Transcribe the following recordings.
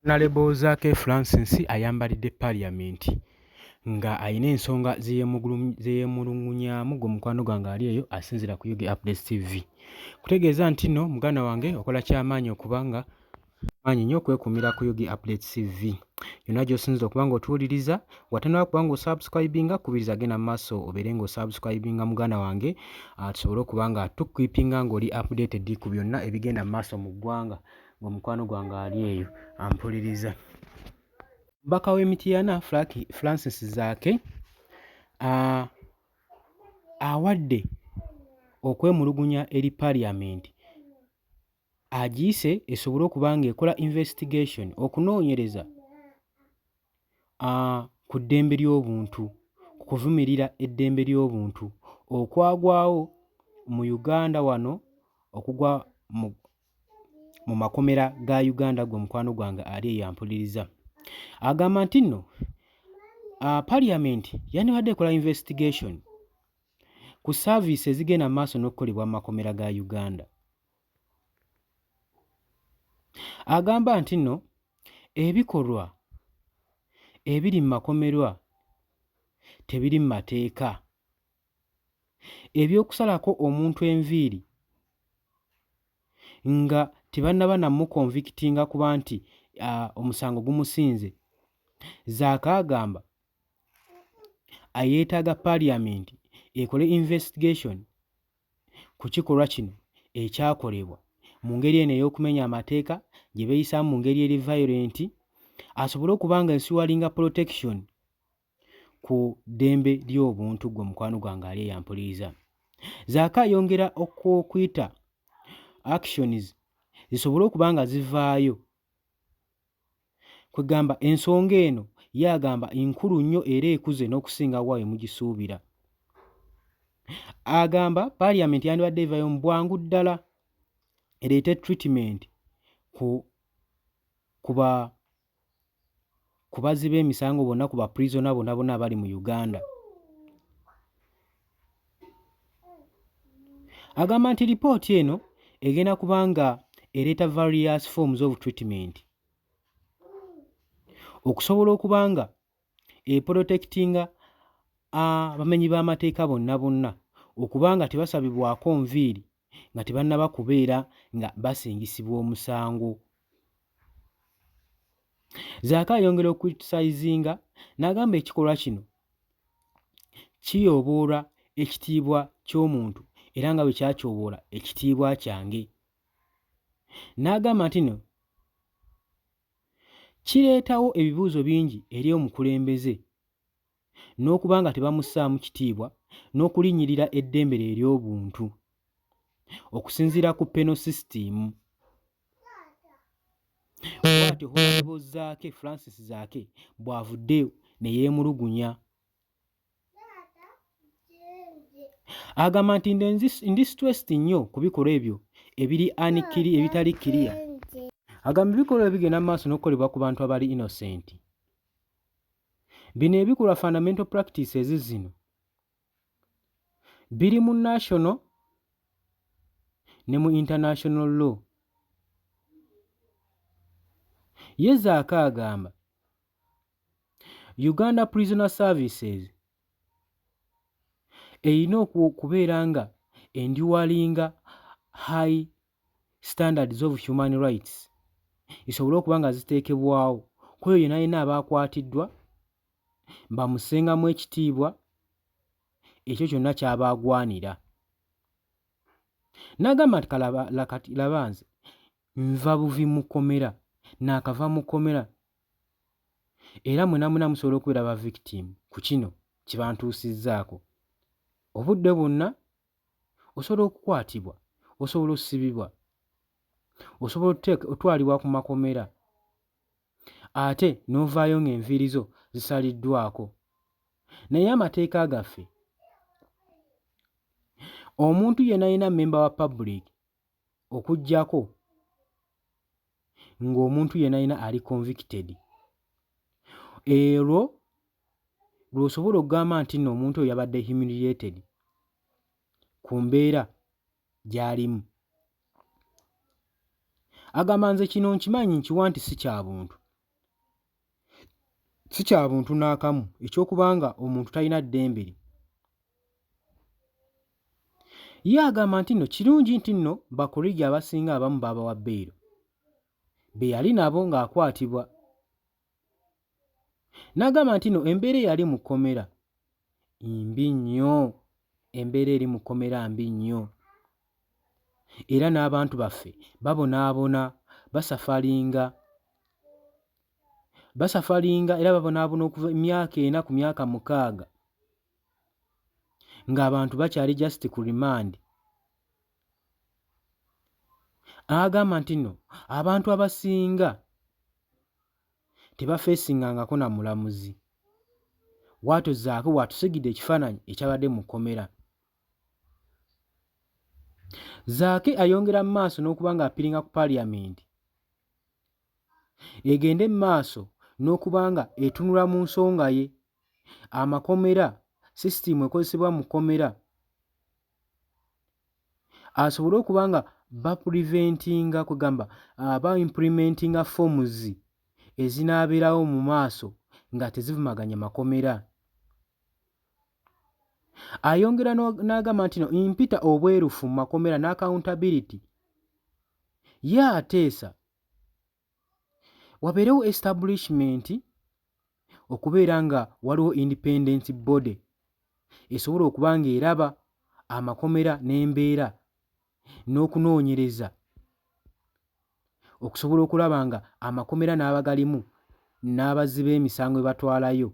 Honorable Zaake Francis ayambalidde Parliament nga ayina ensonga ze yeemuluŋŋunyaamu gwe mukwano gwange ali eyo asinziira ku UG Updates TV. Kutegeeza nti nno muganda wange okola ky'amaanyi okuba nga maanyi nnyo okwekuumira ku UG Updates TV. Yonna gy'osinzira okuba ng'otuwuliriza watannaba kuba ng'osubscribinga kubiriza genda mu maaso obeere ng'osubscribinga muganda wange tusobole okuba nga tukwipinga ng'oli updated ku byonna ebigenda mu maaso mu ggwanga ng'omukwano gwange ali eyo ampuliriza. Omubaka w'Emityana Francis Zaake awadde okwemulugunya eri Parliament agiyise esobole okuba ng'ekola investigation okunoonyereza ku ddembe ly'obuntu, ku kuvumirira eddembe ly'obuntu okwagwawo mu Uganda wano okugwa mu makomera ga Uganda gwe mukwano gwange ali eyo ampuliriza. Agamba nti nno Parliament yandibadde ekola investigation ku service ezigenda mu maaso n'okukolebwa mu makomera ga Uganda. Agamba nti nno ebikolwa ebiri mu makomera tebiri mu mateeka, eby'okusalako omuntu enviiri nga tebannaba namukonvikitinga kuba nti omusango gumusinze. Zaake agamba yeetaaga Parliament ekole investigation ku kikolwa kino ekyakolebwa mu ngeri eno ey'okumenya amateeka gye beeyisaamu mu ngeri eri violent, asobole okuba nga ensuwalinga protection ku ddembe ly'obuntu gwe mukwano gwange ali eyampuliriza. Zaake ayongera okuyita actions zisobole okuba nga zivaayo. Kwegamba ensonga eno ye agamba nkulu nnyo era ekuze n'okusinga wa we mugisuubira. Agamba Parliament yandibadde evaayo mu bwangu ddala ereete treatment ku bazzi b'emisango bonna, ku baprisona bonna bonna abali mu Uganda. Agamba nti lipooti eno egenda kuba nga ereeta various forms of treatment okusobola okuba nga eprotectinga abamenyi b'amateeka bonna bonna okuba nga tebasabibwako nviiri nga tebannaba kubeera nga basingisibwa omusango. Zaake ayongera okuritisaizinga n'agamba ekikolwa kino kiyooboola ekitiibwa ky'omuntu era nga bwe kyakyoboola ekitiibwa kyange. N'agamba nti no kireetawo ebibuuzo bingi eri omukulembeze n'okuba nga tebamussaamu kitiibwa n'okulinnyirira eddembe lye ery'obuntu okusinziira ku penal system. Bw'atyo Honorable Zaake Francis Zaake bw'avudde ne yeemulugunya. Agamba nti ndi stressed nnyo ku bikolwa ebyo ebitali clear. Agamba ebikolwa ebigenda mu maaso n'okukolebwa ku bantu abali innocent. Bino ebikolwa fundamental practices zino biri mu national ne mu international law. Ye Zaake agamba Uganda Prisoner Services erina okubeera nga enduwalinga high standards of human rights esobole okuba nga ziteekebwawo ku oyo yenna abaakwatiddwa bamusengamu ekitiibwa ekyo kyonna ky'aba agwanira. N'agamba nti laba nze nva buvi mu kkomera naakava mu kkomera era mwena musobola okubeera ba victim ku kino kye bantuusizzaako. Obudde bwonna osobola okukwatibwa, osobola ossibibwa, osobola otwalibwa ku makomera ate n'ovaayo ng'enviiri zo zisaliddwako. Naye amateeka gaffe omuntu yenna alina member wa public okuggyako ng'omuntu yenna ali convicted, erwo lw'osobola okugamba nti nno omuntu oyo yabadde humiliated ku mbeera gy'alimu. Agamba nze kino nkimanyi nkiwa nti si kya buntu si kya buntu n'akamu eky'okubanga omuntu talina ddembe lye. Ye agamba nti nno kirungi nti nno bakolegi abasinga abamu baabawa bbeero be yali nabo ng'akwatibwa. N'agamba nti nno embeera eyali mu kkomera mbi nnyo, embeera eri mu kkomera mbi nnyo, era n'abantu baffe babonaabona, basafalinga era babonaabona okuva emyaka 4 ku myaka 6 ng'abantu bakyali just ku remand. Agamba nti nno abantu abasinga tebafeesingangako na mulamuzi, waatozzaako watusigidde ekifaananyi ekyabadde mu kkomera. Zaake ayongera mu maaso n'okuba ng'apiringa ku paaliyamenti egende mu maaso n'okuba nga etunula mu nsonga ye, amakomera, sisitimu ekozesebwa mu kkomera asobole okuba nga bapuliventinga kugamba ba-implementinga forms ezinaabeerawo mu maaso nga tezivumaganya makomera. Ayongera n'agamba nti no mpita obwerufu mu makomera n'accountability ye ateesa wabeerewo establishment okubeera nga waliwo independent body esobola okuba ng'eraba amakomera n'embeera n'okunoonyereza okusobola okulaba nga amakomera n'abagalimu n'abazzi b'emisango bwe batwalayo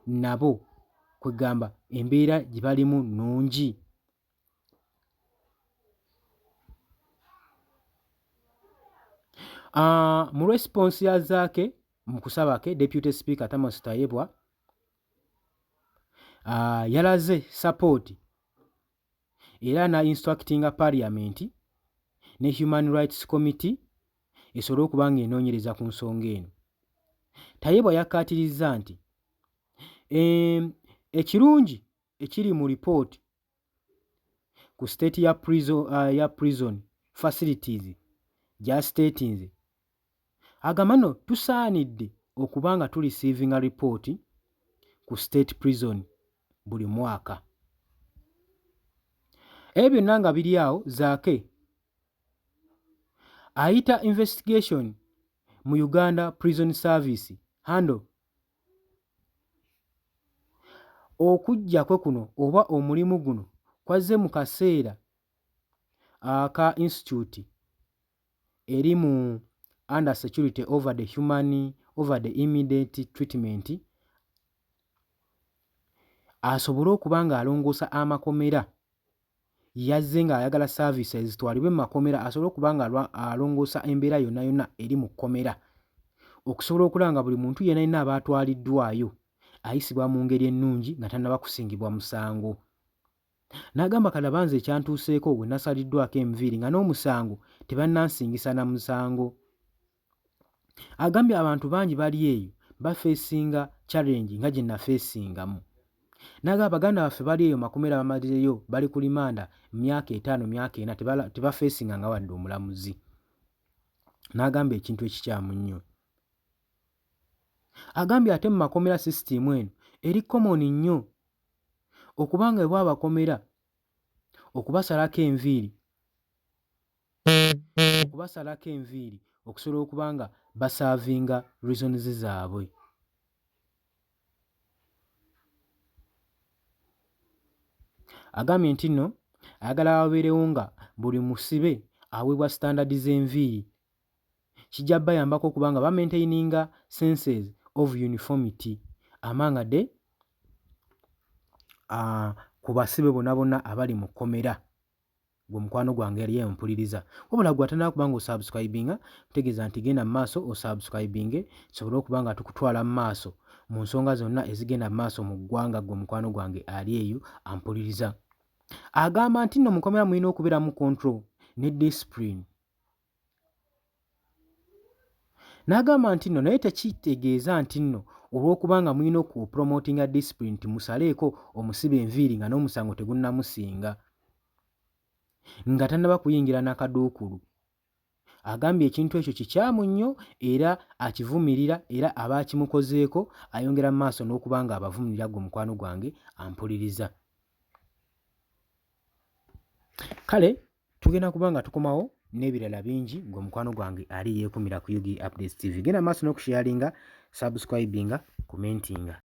nabo kwegamba embeera gye balimu nnungi. Mu response ya Zaake mu kusaba ke, Deputy Speaker Thomas Tayebwa yalaze support era na instructinga Parliament ne Human Rights Committee esobole okuba ng'enoonyereza ku nsonga eno. Tayebwa yakkaatirizza nti ekirungi ekiri mu lipooti ku state ya prison facilities gy'astatinze, agamba nno tusaanidde okuba nga tuliceivinga lipooti ku state prison buli mwaka. Ebyo byonna nga biri awo, Zaake ayita investigation mu Uganda Prison Service handle okujja kwe kuno oba omulimu guno kwazze mu kaseera aka institute eri mu under security over the immediate treatment asobole okuba ng'alongoosa amakomera. Yazze ng'ayagala services zitwalibwe mu makomera asobole okuba nga alongoosa embeera yonna yonna eri mu kkomera okusobola okulaba nga buli muntu yenna yenna aba atwaliddwayo ayisibwa mu ngeri ennungi nga tannaba kusingibwa musango. N'agamba kalaba nze ekyantuuseeko bwe nasaliddwako enviiri nga n'omusango tebannansingisa na musango. Agambye abantu bangi bali eyo bafeesinga challenge nga gye nafeesingamu. N'agamba baganda baffe bali eyo makomera bamalireyo bali ku limanda myaka 5 myaka 4 tebafeesinga nga wadde omulamuzi. N'agamba ekintu ekikyamu nnyo. Agambye ate mu makomera sisitimu eno eri common nnyo okuba nga bwe abakomera okubasalako enviiri okusobola okuba nga basaavinga reasons zaabwe. Agambye nti nno ayagala wabeerewo nga buli musibe aweebwa standard z'enviiri kijja bayambako okuba nga bamaintaininga senses of uniformity amangade ku basibe bonna bonna abali mu kkomera. Gwe mukwano gwange yali empuliriza wabula gwe atanaba kuba nga osubscribinga kutegeeza nti genda mu maaso osubscribinge sobole okuba nga tukutwala mu maaso mu nsonga zonna ezigenda mu maaso mu ggwanga. Gwe mukwano gwange ali eyo ampuliriza. Agamba nti nno mu kkomera mulina okubeeramu control ne discipline. N'agamba nti nno naye tekitegeeza nti nno olw'okuba nga mulina okupromotinga discipline nti musaleeko omusiba enviiri nga n'omusango tegunnamusinga nga tannaba kuyingira n'akaduukulu. agambye ekintu ekyo kikyamu nnyo era akivumirira era abaakimukozeeko ayongera mu maaso n'okuba nga abavumirira gwe mukwano gwange ampuliriza. Kale tugenda kuba nga tukomawo n'ebirala bingi gwe mukwano gwange ali yeekumira ku Yugi Updates TV. Genda maaso n'okusharinga, subscribinga, commentinga.